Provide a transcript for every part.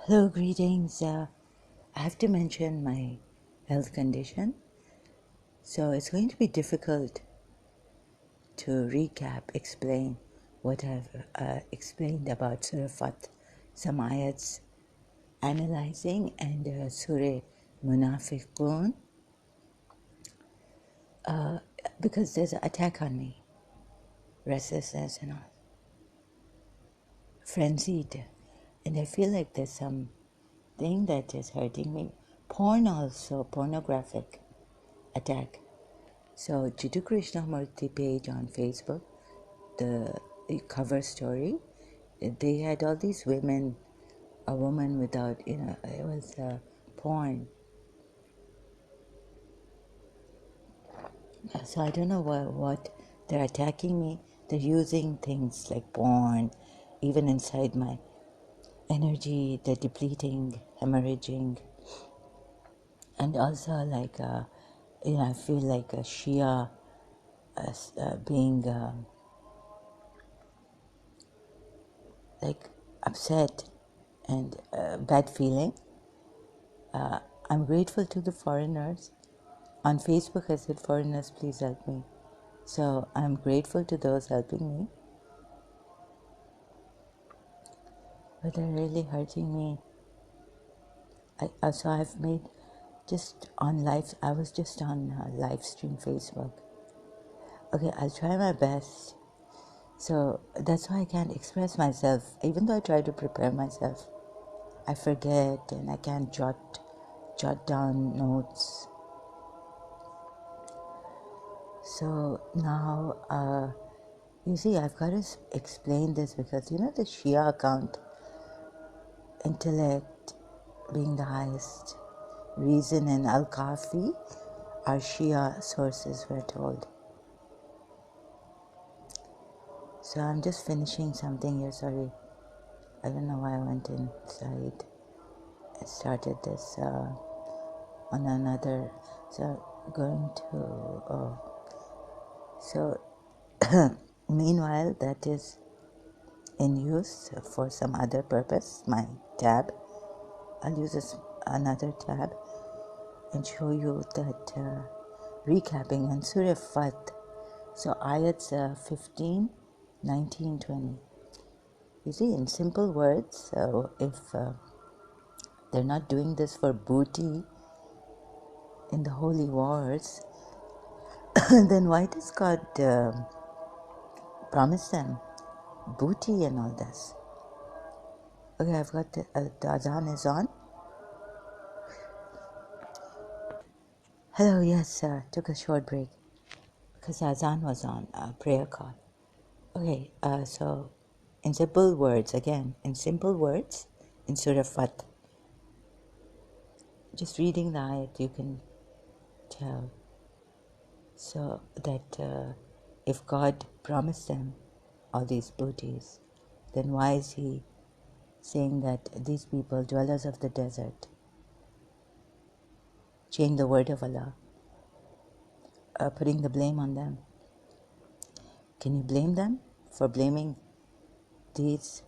Hello, greetings. I have to mention my health condition, so it's going to be difficult to explain what I've explained about Surah Fat, some ayats analyzing, and Surah Munafiqun, because there's an attack on me, restlessness and all, frenzied, and I feel like there's some thing that is hurting me. Porn also, pornographic attack. So Jiddu Krishnamurti page on Facebook, the cover story, they had all these women, a woman without, it was porn. So I don't know what they're attacking me. They're using things like porn, even inside my energy, they're depleting, hemorrhaging, and also like, I feel like a Shia being like upset and bad feeling. I'm grateful to the foreigners. On Facebook I said, foreigners, please help me. So I'm grateful to those helping me. But they're really hurting me. So I've made just on live, I was just on live stream Facebook. Okay, I'll try my best. So that's why I can't express myself. Even though I try to prepare myself, I forget and I can't jot down notes. So now, you see, I've got to explain this because, the Shia account, intellect being the highest, reason and Al-Kafi are Shia sources, we're told. So I'm just finishing something here, sorry. I don't know why I went inside. I started this on another, so going to, so meanwhile, that is in use for some other purpose, my tab. I'll use another tab and show you that recapping on Surah Fat. So ayats 15, 19, 20. You see, in simple words, so if they're not doing this for booty in the holy wars, then why does God promise them booty and all this? Okay, I've got the Azan is on. Hello, yes, took a short break because Azan was on, prayer call. Okay, so in simple words, in Surah Fat, just reading the ayat, you can tell. So that if God promised them all these booties, then why is He saying that these people, dwellers of the desert, change the word of Allah, putting the blame on them? Can you blame them for blaming these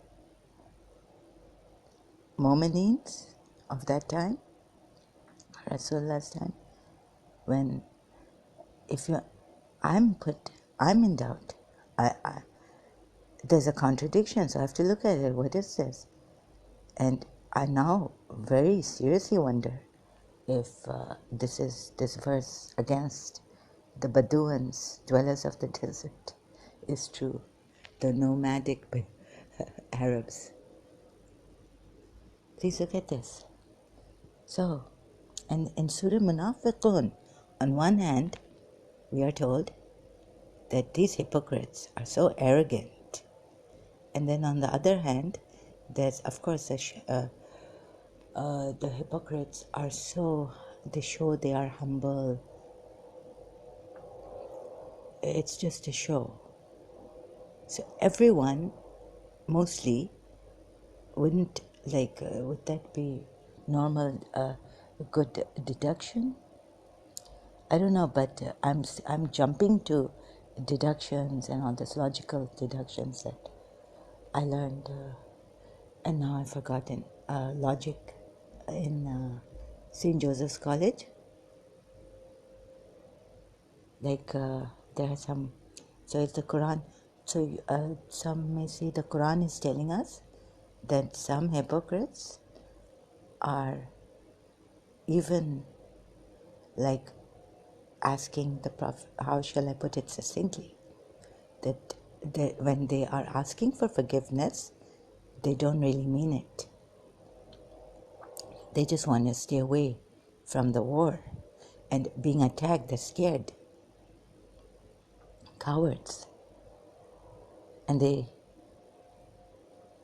Mu'mineen of that time, Rasulullah's time, when I'm in doubt. There's a contradiction, so I have to look at it. What is this? And I now very seriously wonder if this verse against the Bedouins, dwellers of the desert, is true. The nomadic Arabs. Please look at this. So, and in Surah Munafiqun, on one hand, we are told that these hypocrites are so arrogant. And then on the other hand, there's, of course, the hypocrites are they show they are humble. It's just a show. So everyone, mostly, would that be normal, good deduction? I don't know, but I'm jumping to deductions and all this logical deductions that I learned, and now I've forgotten. logic in St. Joseph's College. Like there are some, so it's the Quran. So some may say the Quran is telling us that some hypocrites are even like asking the Prophet, how shall I put it succinctly, that when they are asking for forgiveness, they don't really mean it. They just want to stay away from the war and being attacked. They're scared, cowards. And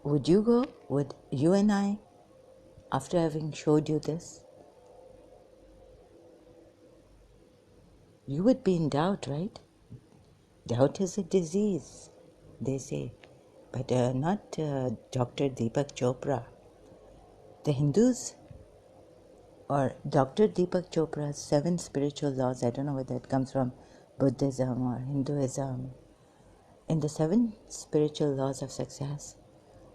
would you go? Would you and I, after having showed you this, you would be in doubt, right? Doubt is a disease, they say, but not Dr. Deepak Chopra. The Hindus, or Dr. Deepak Chopra's 7 spiritual laws, I don't know whether it comes from Buddhism or Hinduism. In the 7 spiritual laws of success,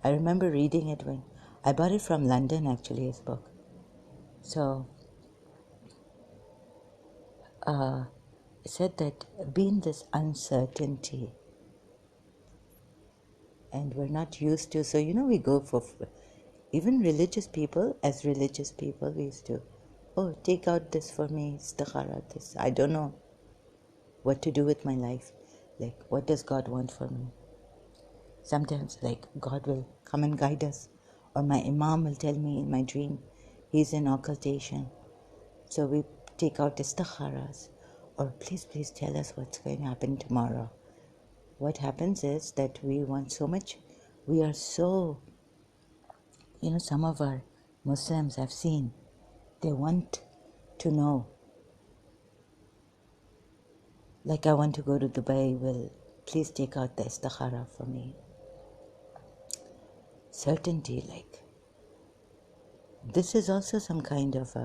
I remember reading it when I bought it from London, actually, his book. So it said that being this uncertainty, and we're not used to, so we go for, even religious people, as religious people, we used to, oh, take out this for me, istikhara, this, I don't know what to do with my life, like what does God want for me? Sometimes like God will come and guide us, or my imam will tell me in my dream he's in occultation, so we take out istikharas, or please tell us what's going to happen tomorrow. What happens is that we want so much, we are so, some of our Muslims I've seen, they want to know, like I want to go to Dubai, will please take out the istikhara for me. Certainty, like this is also some kind of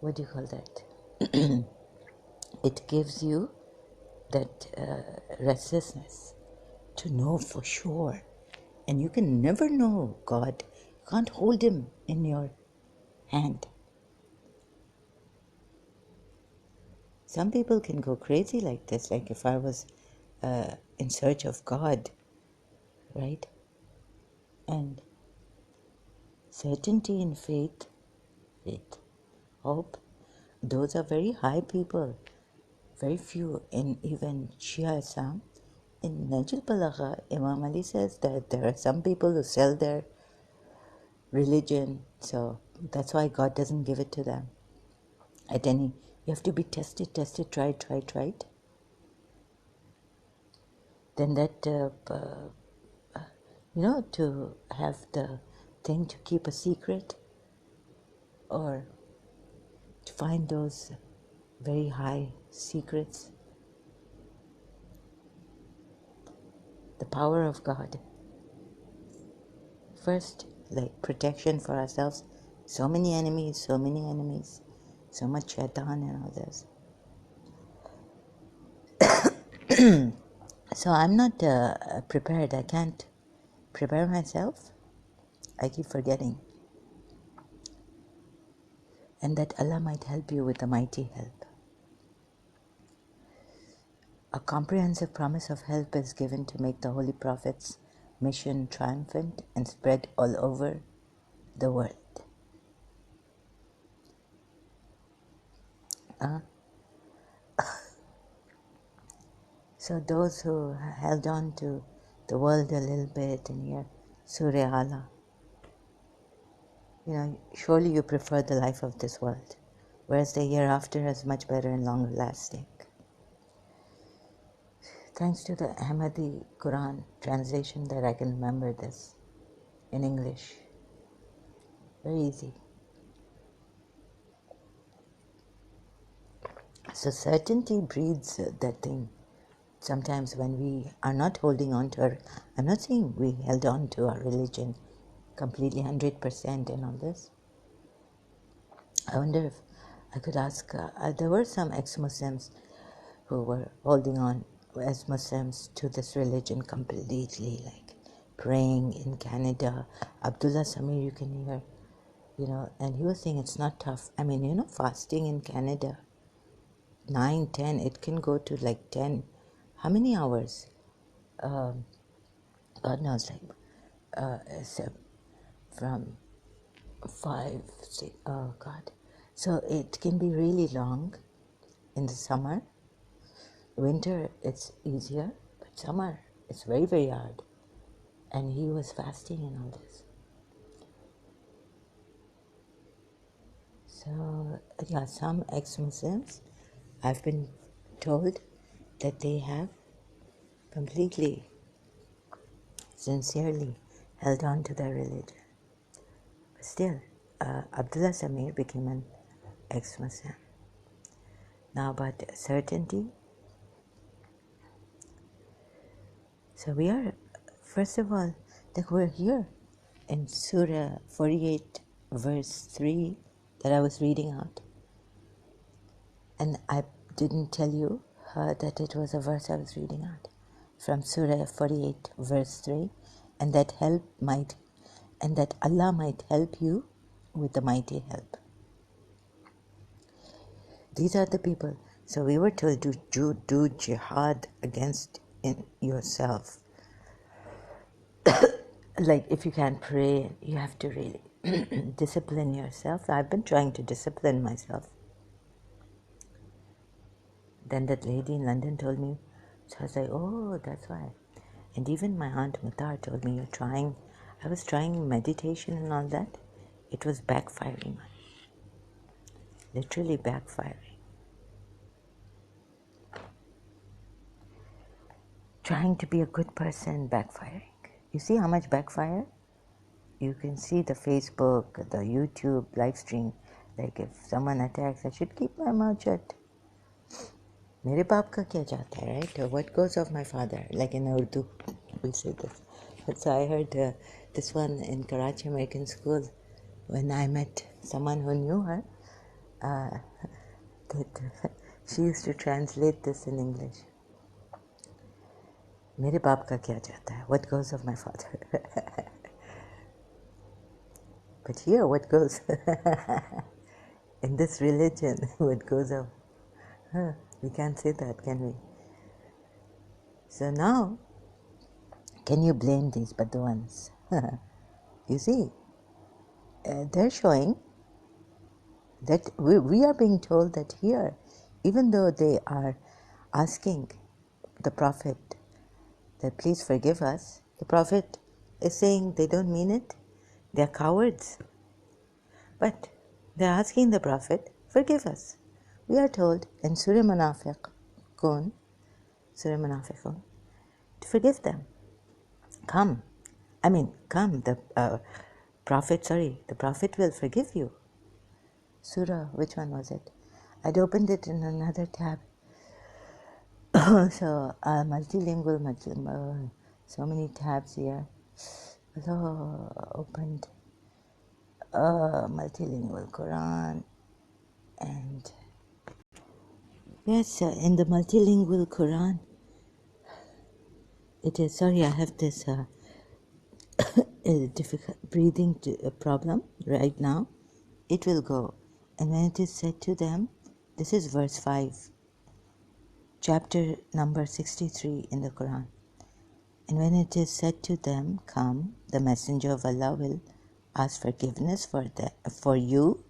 what do you call that? It gives you that restlessness to know for sure. And you can never know God. You can't hold him in your hand. Some people can go crazy like this, like if I was in search of God, right? And certainty in faith, hope, those are very high people. Very few in even Shia Islam. In Najil Balagha, Imam Ali says that there are some people who sell their religion, so that's why God doesn't give it to them. You have to be tested, tried. Then that, to have the thing to keep a secret, or to find those very high secrets. The power of God. First, like protection for ourselves. So many enemies, so much shaitan and all this. So I'm not prepared. I can't prepare myself. I keep forgetting. And that Allah might help you with a mighty help. A comprehensive promise of help is given to make the Holy Prophet's mission triumphant and spread all over the world. So those who held on to the world a little bit in here, Surah Allah, surely you prefer the life of this world, whereas the hereafter is much better and longer lasting. Thanks to the Ahmadi Quran translation that I can remember this in English. Very easy. So certainty breeds that thing. Sometimes when we are not holding on to I'm not saying we held on to our religion completely 100% and all this. I wonder if I could ask, there were some ex-Muslims who were holding on as Muslims to this religion completely, like praying in Canada. Abdullah Samir, you can hear, and he was saying it's not tough. I mean, fasting in Canada, 9, 10, it can go to like 10. How many hours? God knows, from 5, 6, oh God. So it can be really long in the summer. Winter, it's easier, but summer, it's very, very hard. And he was fasting and all this. So, yeah, some ex-Muslims, I've been told that they have completely, sincerely held on to their religion. But still, Abdullah Samir became an ex-Muslim. Now about certainty. So we are, first of all, we're here in Surah 48, verse 3 that I was reading out. And I didn't tell you that it was a verse I was reading out from Surah 48, verse 3, and that Allah might help you with the mighty help. These are the people. So we were told to do jihad against in yourself. Like if you can't pray, you have to really discipline yourself. I've been trying to discipline myself. Then that lady in London told me, so I was like, oh, that's why. And even my aunt Mutar told me, I was trying meditation and all that. It was backfiring. Literally backfiring. Trying to be a good person, backfiring. You see how much backfire? You can see the Facebook, the YouTube live stream. Like if someone attacks, I should keep my mouth shut. Mere baap ka kya jata hai, right? What goes of my father? Like in Urdu, we say this. So I heard this one in Karachi American School when I met someone who knew her. That she used to translate this in English. Mere baap ka kya jata hai? What goes of my father? But here, what goes? In this religion, what goes of? We can't say that, can we? So now, can you blame these Badawans? You see, they're showing that we are being told that here, even though they are asking the Prophet that please forgive us, the Prophet is saying they don't mean it, they're cowards. But they're asking the Prophet, forgive us. We are told in Surah Munafiqun, to forgive them. Come, the Prophet will forgive you. Surah, which one was it? I'd opened it in another tab. So, multilingual, so many tabs here. So, opened multilingual Quran. And yes, in the multilingual Quran, it is, sorry, I have this difficult breathing problem right now. It will go. And when it is said to them, this is verse 5, chapter number 63 in the Quran. And when it is said to them, come, the messenger of Allah will ask forgiveness for you.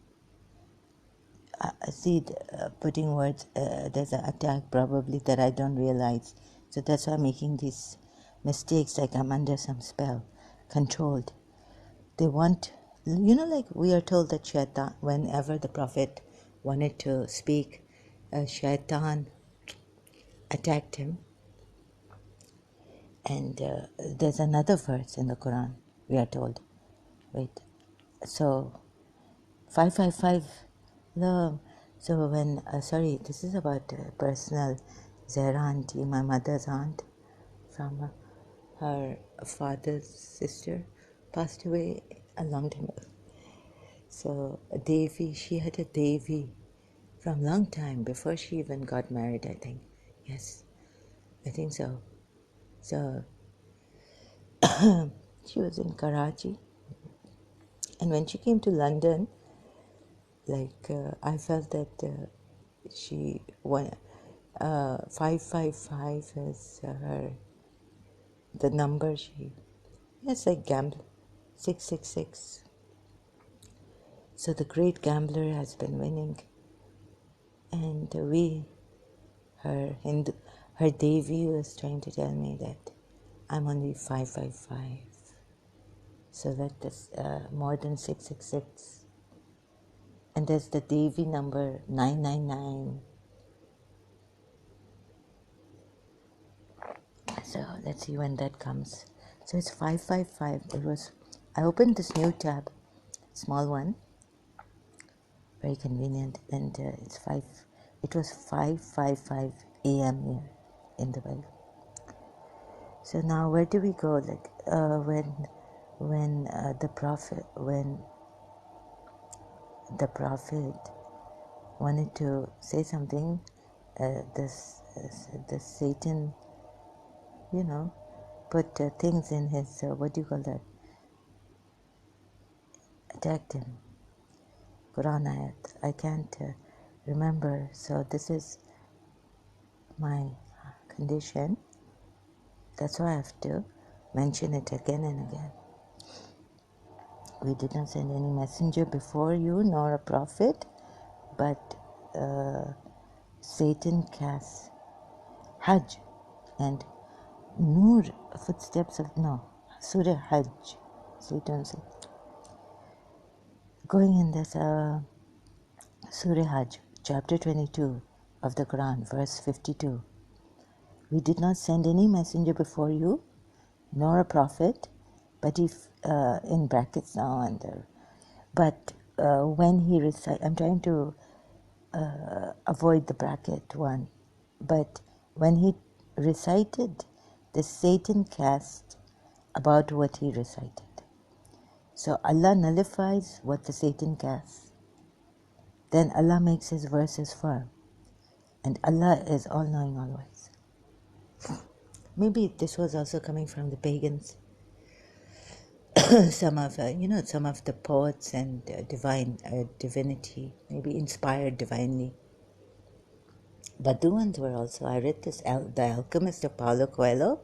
Putting words, there's an attack probably that I don't realize. So that's why I'm making these mistakes, like I'm under some spell, controlled. They want, like we are told that shaitan, whenever the Prophet wanted to speak, shaitan attacked him. And there's another verse in the Quran, we are told. Wait, so 555 love. So when, this is about personal. Zahra auntie, my mother's aunt, from her father's sister, passed away a long time ago. So Devi, she had a Devi from long time, before she even got married, I think. Yes, I think so. So She was in Karachi. And when she came to London, I felt that she won. 555 is the number she. It's like gamble. 666. So the great gambler has been winning, and her Devi was trying to tell me that I'm only 555. So that is more than 666. And there's the Devi number 999. So let's see when that comes. So it's 555. I opened this new tab, small one, very convenient, and it was 5:55 a.m. here in Dubai. So now where do we go? When the prophet wanted to say something, the Satan, put things in his what do you call that? Attacked him. Quran ayat. I can't remember. So this is my condition. That's why I have to mention it again and again. We did not send any messenger before you, nor a prophet, but Satan casts Hajj and Nur, footsteps of, no, Surah Hajj. Satan said, going in this Surah Hajj, chapter 22 of the Quran, verse 52. We did not send any messenger before you, nor a prophet, but if, in brackets now, but when he recite, I'm trying to avoid the bracket one, but when he recited, the Satan cast about what he recited. So Allah nullifies what the Satan casts. Then Allah makes his verses firm. And Allah is all-knowing always. Maybe this was also coming from the pagans. some of the poets and divinity, maybe inspired divinely. Baduans were also. I read this, The Alchemist of Paulo Coelho,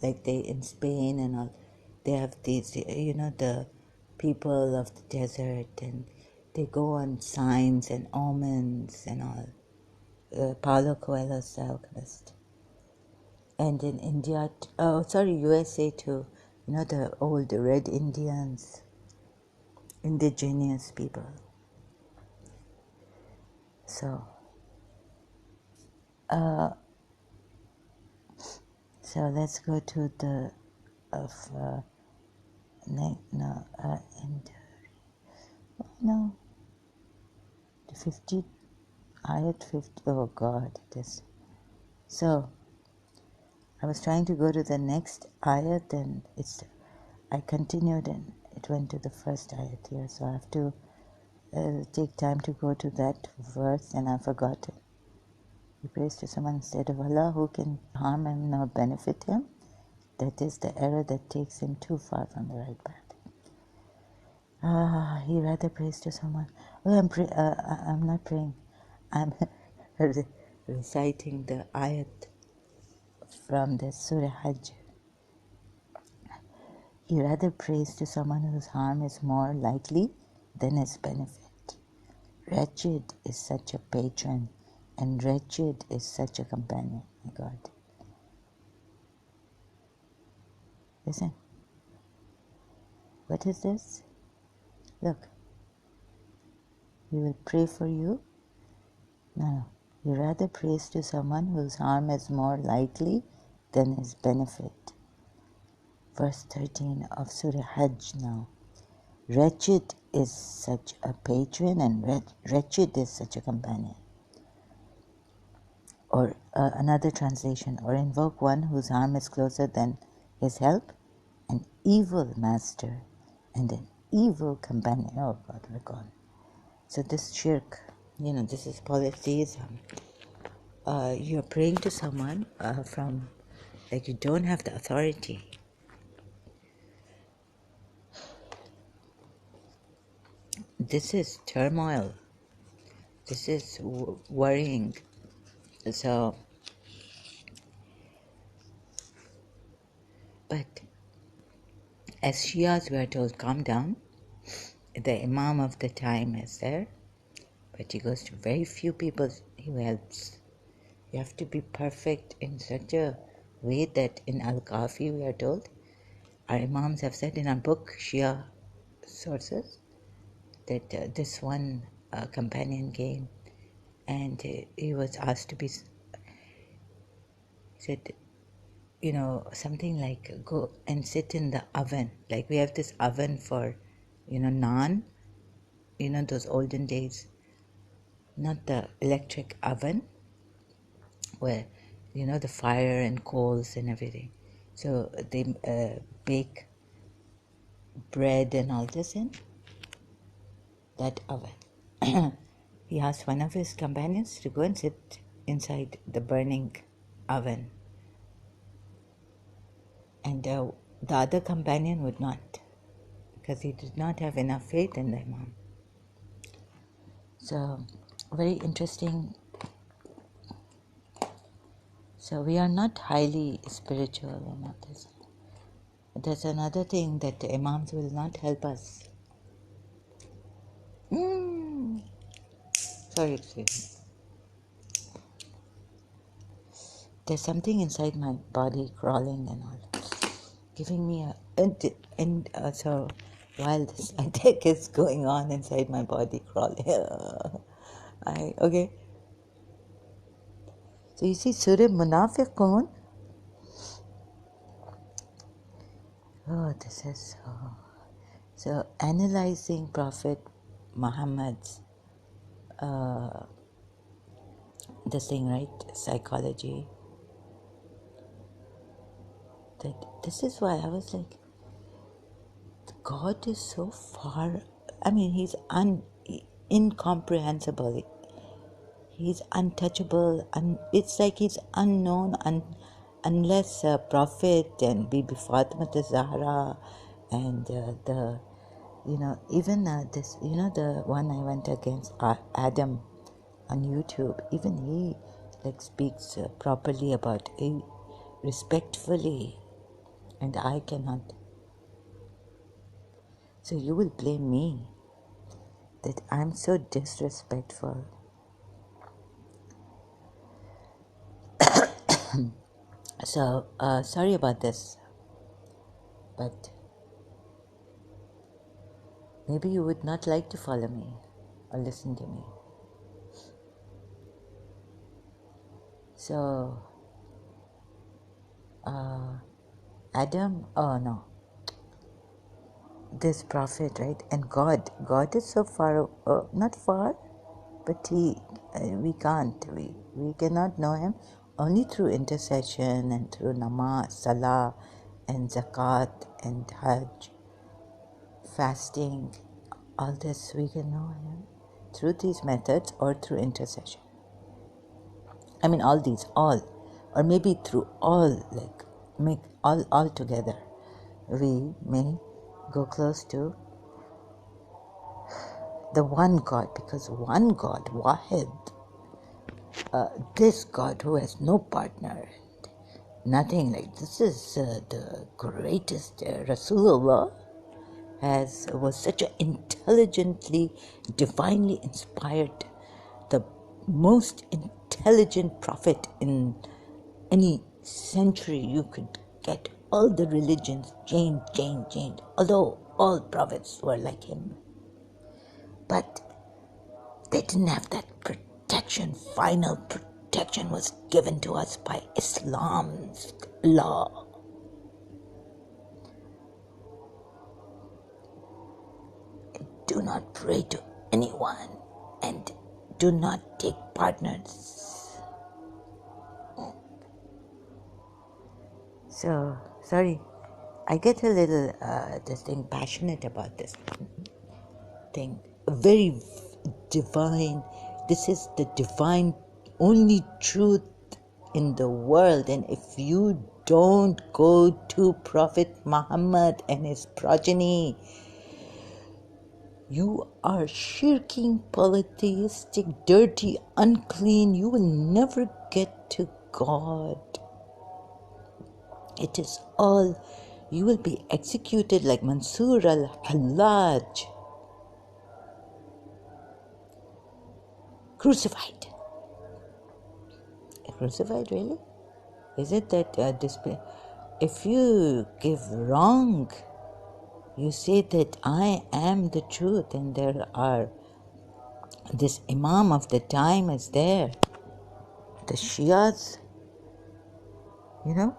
like they in Spain and all. They have these, the people of the desert, and they go on signs and omens and all. Paulo Coelho's The Alchemist. And in India, USA too. The old Red Indians, indigenous people. So let's go to the the 50 ayat 50. Oh God, this. So I was trying to go to the next ayat, and I continued and it went to the first ayat here. So I have to take time to go to that verse, and I forgot it. He prays to someone instead of Allah who can harm him nor benefit him. That is the error that takes him too far from the right path. He rather prays to someone. Well, I'm not praying. I'm reciting the ayat from the Surah Hajj. He rather prays to someone whose harm is more likely than his benefit. Wretched is such a patron, and wretched is such a companion. My God. Listen. What is this? Look. He will pray for you. No. He rather prays to someone whose harm is more likely than his benefit. Verse 13 of Surah Hajj now. Wretched is such a patron, and wretched is such a companion. Or another translation, or invoke one whose harm is closer than his help, an evil master and an evil companion. Oh God, we're gone. So this shirk, this is polytheism. You're praying to someone from, you don't have the authority. this is turmoil. This is worrying. So, but as Shias we are told, calm down. The Imam of the time is there, but he goes to very few people who helps. You have to be perfect in such a way that in Al-Kafi we are told, our Imams have said in our book, Shia sources, that this one companion came and he was asked to be, he said, something like go and sit in the oven. Like we have this oven for, naan, those olden days, not the electric oven where, the fire and coals and everything. So they bake bread and all this in that oven. He asked one of his companions to go and sit inside the burning oven. And the other companion would not, because he did not have enough faith in the Imam. So, very interesting. So, we are not highly spiritual and all this. There's another thing that the Imams will not help us. Sorry, excuse me. There's something inside my body crawling and all, giving me so while this attack is going on inside my body crawling, okay. So you see, Surah Munafiqun. Oh, this is so analyzing Prophet Muhammad's this thing, right? Psychology. That this is why I was like, God is so far. I mean, he's incomprehensible. He's untouchable. It's like he's unknown unless a prophet and Bibi Fatima Zahra and even this, the one I went against, Adam on YouTube, even he speaks properly about it, respectfully, and I cannot. So you will blame me that I'm so disrespectful. So, sorry about this, but maybe you would not like to follow me or listen to me. So, Adam, this prophet, right? And God is so far, not far, but we cannot know him only through intercession and through namaz, salah, and zakat, and hajj, fasting. All this we can know him through these methods or through intercession. I mean, or maybe through all, make all together. We may go close to the one God, because one God, Wahid, this God who has no partner, nothing this is the greatest. Rasulullah was such an intelligently, divinely inspired, the most intelligent prophet in any century you could get. All the religions changed, although all prophets were like him. But they didn't have that protection. Final protection was given to us by Islam's law. Do not pray to anyone and do not take partners. So, sorry, I get a little passionate about this thing. Very divine. This is the divine, only truth in the world. And if you don't go to Prophet Muhammad and his progeny, You are shirking, polytheistic, dirty, unclean. You will never get to God. It is all, you will be executed like Mansur al-Hallaj. Crucified. Crucified, really? Is it that if you give wrong, you say that I am the truth, and there are, this Imam of the time is there, the Shias, you know,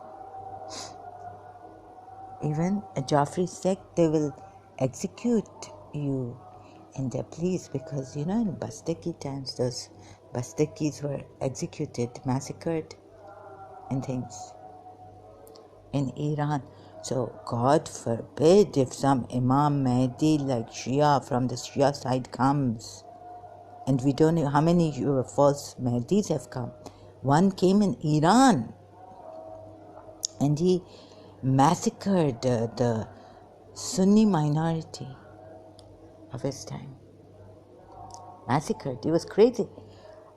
even a Jafri sect, they will execute you in their police, because, you know, in Bastaki times, those Bastakis were executed, massacred, and things in Iran. So God forbid if some Imam Mahdi like Shia from the Shia side comes, and we don't know how many false Mahdis have come. One came in Iran, and he massacred the Sunni minority of his time. Massacred. He was crazy.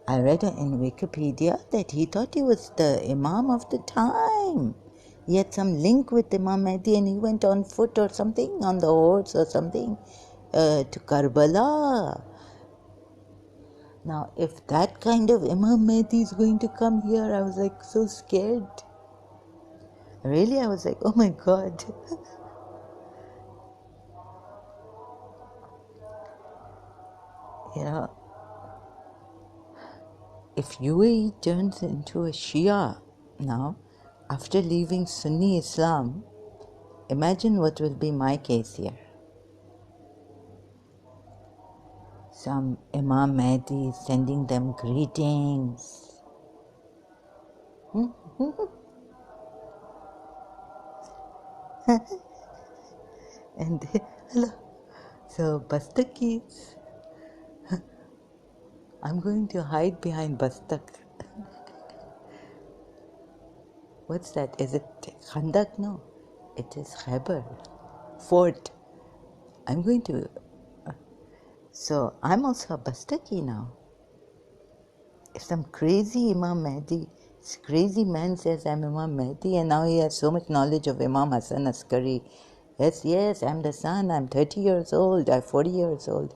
I read in Wikipedia that he thought he was the Imam of the time. He had some link with Imam Mahdi, and he went on foot or something, on the horse or something, to Karbala. Now, if that kind of Imam Mahdi is going to come here, I was like so scared. Really, I was like, oh my God. You know, if UAE turns into a Shia now, after leaving Sunni Islam, imagine what will be my case here. Some Imam Mahdi sending them greetings. And hello. So Bastakis, I'm going to hide behind Bastak. What's that? Is it Khandak? No, it is Khyber Fort. I'm going to. So I'm also a Bastaki now. If some crazy Imam Mahdi, this crazy man says I'm Imam Mahdi, and now he has so much knowledge of Imam Hassan Askari. Yes, I'm the son. I'm 30 years old. I'm 40 years old.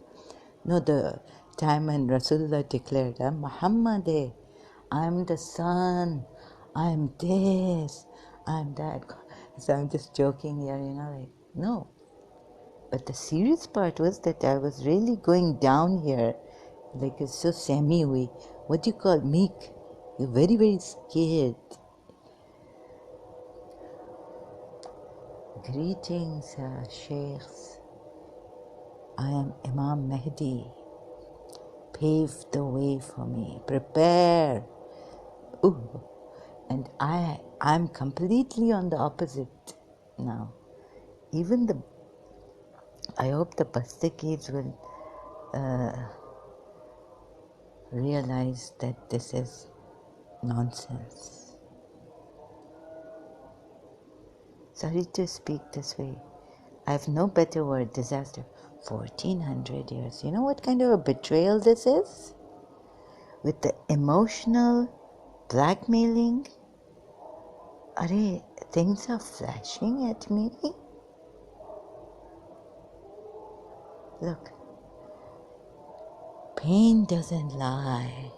No, the time when Rasulullah declared, I'm Muhammad. I'm the son. I'm this. I'm that. So I'm just joking here, you know, like, no. But the serious part was that I was really going down here, like it's so semi-way. What do you call meek? You're very, very scared. Greetings, Sheikhs. I am Imam Mahdi. Pave the way for me. Prepare. Ooh. And I'm completely on the opposite now. Even I hope the Bastakis will realize that this is nonsense. Sorry to speak this way. I have no better word. Disaster. 1400 years. You know what kind of a betrayal this is? With the emotional blackmailing. Are things are flashing at me. Look. Pain doesn't lie.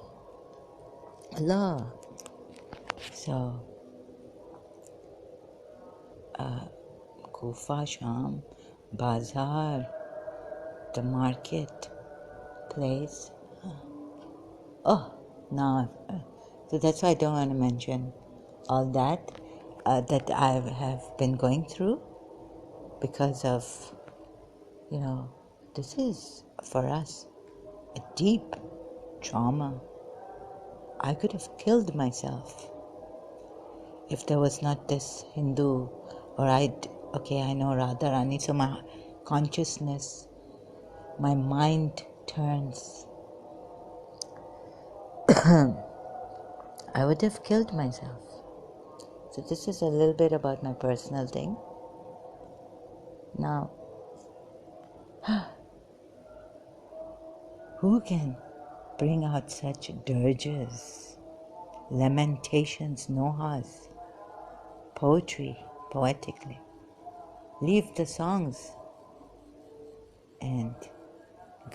Allah. So, Kufa, Sham, Bazaar, the market place. Oh, now, so that's why I don't want to mention all that that I have been going through, because of, you know, this is for us a deep trauma. I could have killed myself if there was not this Hindu, or I know Radharani, so my consciousness, my mind turns. I would have killed myself. So this is a little bit about my personal thing. Now, Who can bring out such dirges, lamentations, nohas, poetry, poetically? Leave the songs and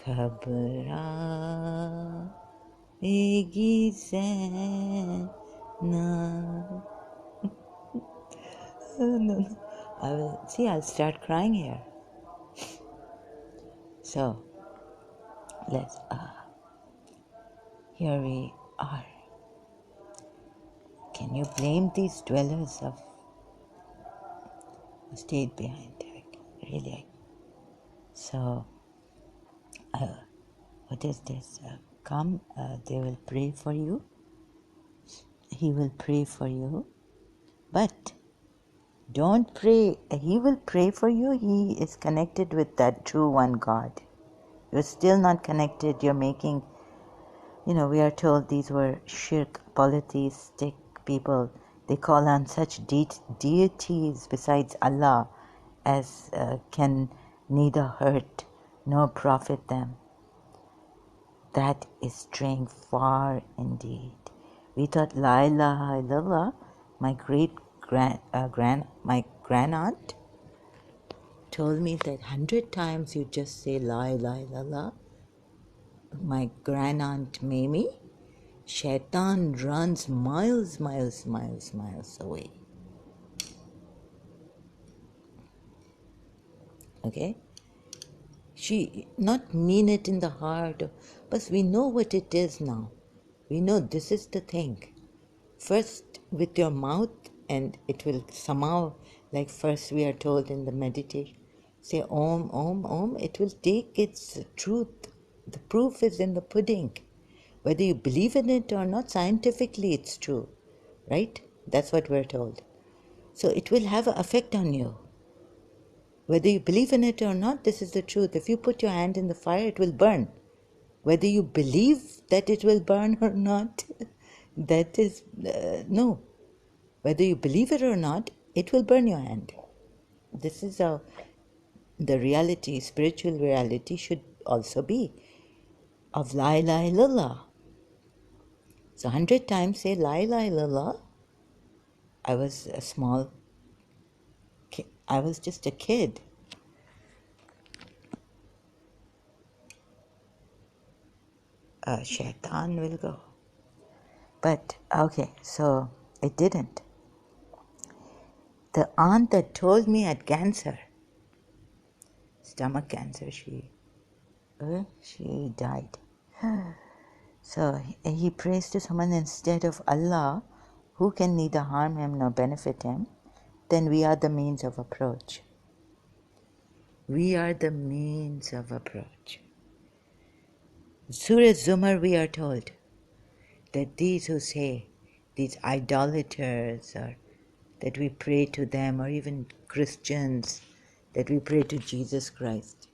Ghabra egi se na. No. I'll start crying here. So, let's, here we are. Can you blame these dwellers of the state behind it? Really? So, what is this? Come, they will pray for you. He will pray for you. But don't pray. He will pray for you. He is connected with that true one God. You're still not connected. You're making, we are told these were shirk, polytheistic people. They call on such deities besides Allah as can neither hurt nor profit them. That is straying far indeed. We thought La ilaha illallah, my my grandaunt told me that 100 times you just say La ilaha illallah. My grandaunt Mimi, Shaitan runs miles away. Okay? She not mean it in the heart, but we know what it is now. We know this is the thing. First with your mouth, and it will somehow, like first we are told in the meditation, say Om, Om, Om, it will take its truth. The proof is in the pudding. Whether you believe in it or not, scientifically it's true, right? That's what we're told. So it will have an effect on you. Whether you believe in it or not, this is the truth. If you put your hand in the fire, it will burn. Whether you believe that it will burn or not, that is, no. Whether you believe it or not, it will burn your hand. This is how the reality, spiritual reality should also be. Of La ilaha illallah. So 100 times say La ilaha illallah. I was a small kid. I was just a kid. Shaitan will go. But, okay, so it didn't. The aunt that told me had cancer, stomach cancer, she died. So he prays to someone instead of Allah, who can neither harm him nor benefit him. Then we are the means of approach. We are the means of approach. Surah Zumar, we are told that these who say, these idolaters, or that we pray to them, or even Christians, that we pray to Jesus Christ.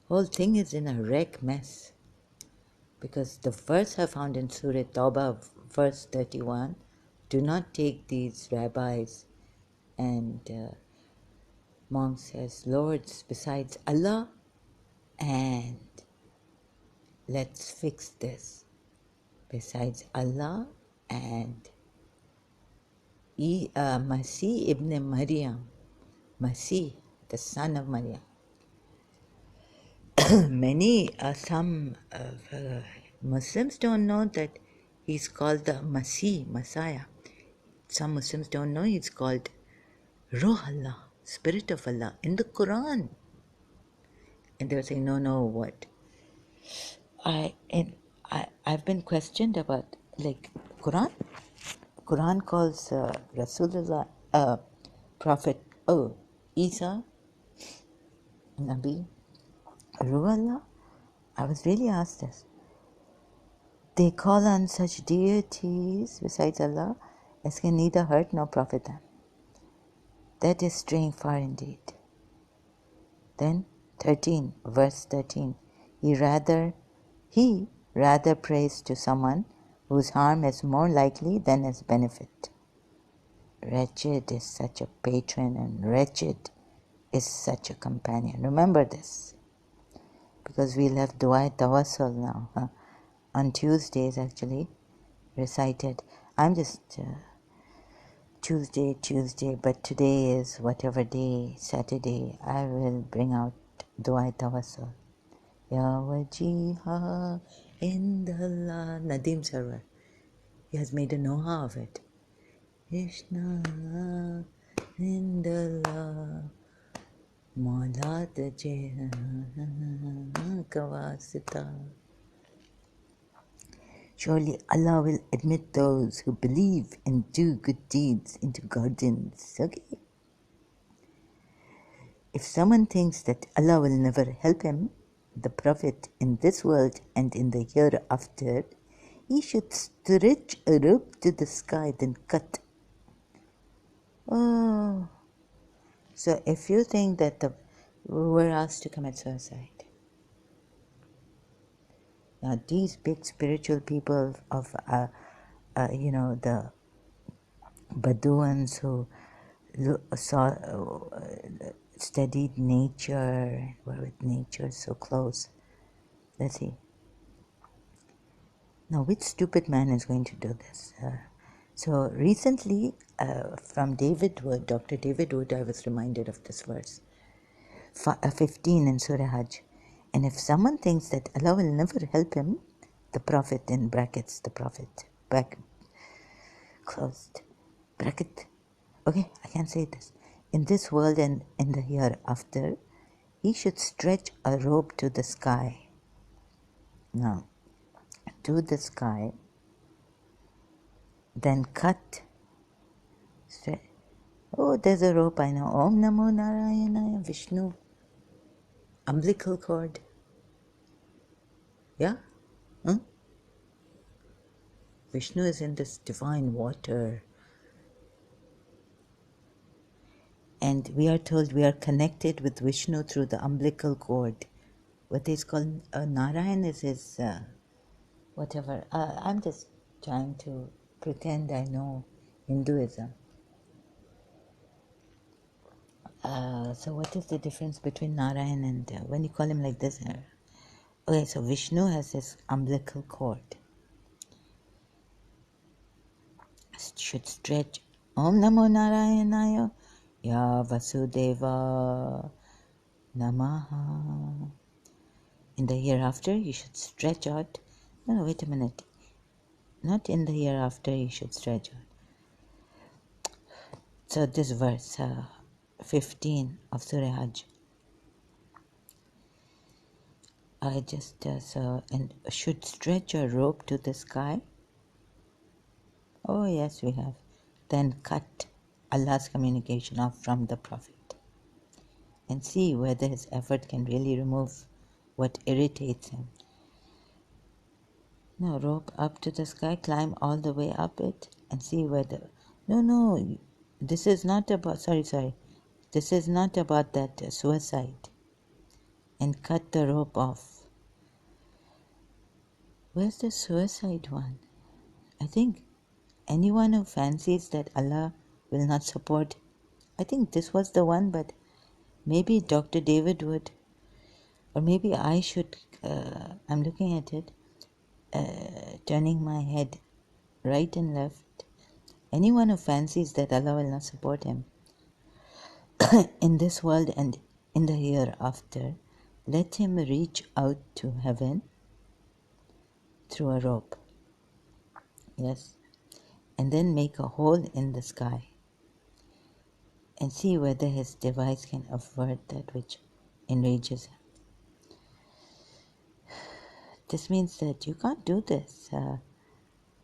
Whole thing is in a wreck mess. Because the verse I found in Surah Tawbah, verse 31, do not take these rabbis and monks as lords besides Allah, and let's fix this. Besides Allah and Masih ibn Maryam, Masih, the son of Maryam. Some Muslims don't know that he's called the Masih, Messiah. Some Muslims don't know he's called Ruh Allah, Spirit of Allah, in the Quran. And they were saying, no, what? I've been questioned about, like, Quran. Quran calls Rasulullah, Prophet, Isa, Nabi, Ruh Allah. I was really asked this. They call on such deities besides Allah as can neither hurt nor profit them. That is straying far indeed. Then 13, verse 13. He rather prays to someone whose harm is more likely than his benefit. Wretched is such a patron, and wretched is such a companion. Remember this. because we'll have Dua Tawassul now. Huh? On Tuesdays, actually, recited. I'm just Tuesday, but today is whatever day, Saturday, I will bring out Dua Tawassul. Ya Wajiha Indallah. Nadeem Sarwar. He has made a noha of it. Krishna Indallah Maula Taje Kawasita. Surely Allah will admit those who believe and do good deeds into gardens. Okay? If someone thinks that Allah will never help him, the Prophet, in this world and in the hereafter, he should stretch a rope to the sky, then cut. Oh. So if you think that we're asked to commit suicide, now these big spiritual people of, the Bedouins who studied nature, were with nature so close. Let's see. Now, which stupid man is going to do this? So recently, from David Wood, Dr. David Wood, I was reminded of this verse, 15 in Surah Hajj. And if someone thinks that Allah will never help him, the Prophet, in brackets, the Prophet, back, closed, bracket, okay, I can't say this, in this world and in the hereafter, he should stretch a rope to the sky. Now, to the sky, then cut. Oh, there's a rope, I know. Om Namo Narayanaya Vishnu. Umbilical cord. Yeah? Huh? Vishnu is in this divine water. And we are told we are connected with Vishnu through the umbilical cord. What is called Narayan is his whatever. I'm just trying to pretend I know Hinduism. So what is the difference between Narayan and when you call him like this? Okay, so Vishnu has his umbilical cord. Should stretch. Om Namo Narayanaya Ya Vasudeva Namaha. In the hereafter, you should stretch out. No, wait a minute. Not in the hereafter, you should stretch out. So this verse, 15 of Surah Hajj. I just, and should stretch a rope to the sky. Oh, yes, we have. Then cut Allah's communication off from the Prophet and see whether his effort can really remove what irritates him. No, rope up to the sky, climb all the way up it and see whether... No, this is not about... Sorry. This is not about that suicide. And cut the rope off. Where's the suicide one? I think anyone who fancies that Allah will not support... I think this was the one, but maybe Dr. David would... Or maybe I should... I'm looking at it, turning my head right and left. Anyone who fancies that Allah will not support him in this world and in the hereafter, let him reach out to heaven through a rope. Yes. And then make a hole in the sky and see whether his device can avert that which enrages him. This means that you can't do this.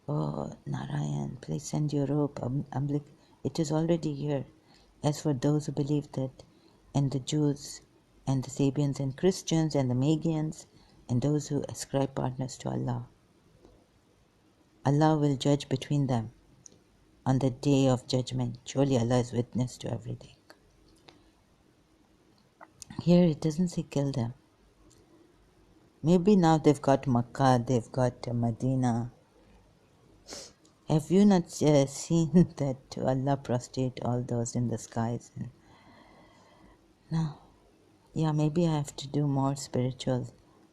Oh, Narayan, please send your rope. It is already here. As for those who believe that, and the Jews, and the Sabians, and Christians, and the Magians, and those who ascribe partners to Allah, Allah will judge between them on the day of judgment. Surely Allah is witness to everything. Here it doesn't say kill them. Maybe now they've got Makkah, they've got Medina. Have you not seen that Allah prostrate all those in the skies? No. Yeah, maybe I have to do more spiritual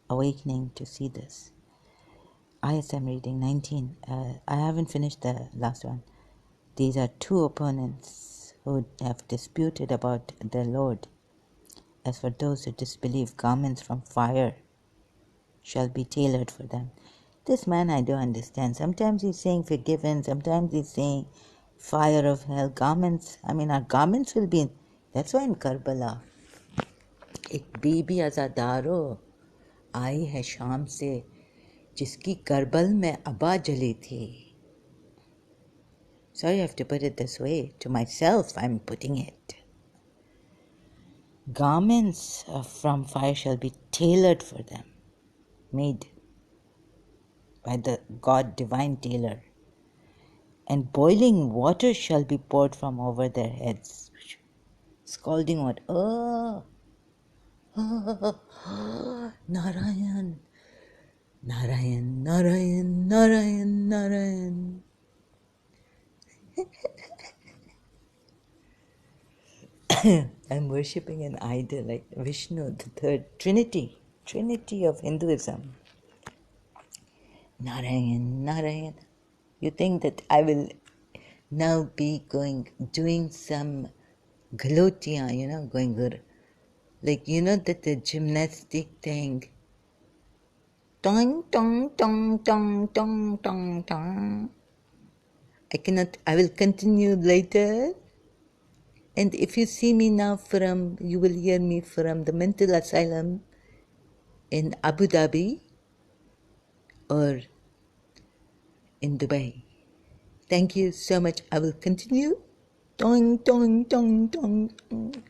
awakening to see this. ISM reading 19. I haven't finished the last one. These are two opponents who have disputed about their Lord. As for those who disbelieve, garments from fire shall be tailored for them. This man I don't understand. Sometimes he's saying forgiven, sometimes he's saying fire of hell. Garments, our garments will be. That's why in Karbala, एक बीबी अज़ादारो आई है शाम से जिसकी करबल में अबा जली थी. Sorry I have to put it this way. To myself I'm putting it. Garments from fire shall be tailored for them, made by the God divine tailor. And boiling water shall be poured from over their heads. Scalding water. Narayan. Narayan, Narayan, Narayan, Narayan. I'm worshipping an idol like Vishnu, the third Trinity of Hinduism. Narayan, Narayan. You think that I will now be doing some galotia, going good. Like, that the gymnastic thing. Tong, tong, tong, tong, tong, tong, tong. I will continue later. And if you see me now you will hear me from the mental asylum in Abu Dhabi or in Dubai. Thank you so much. I will continue. Toing, toing, toing, toing, toing.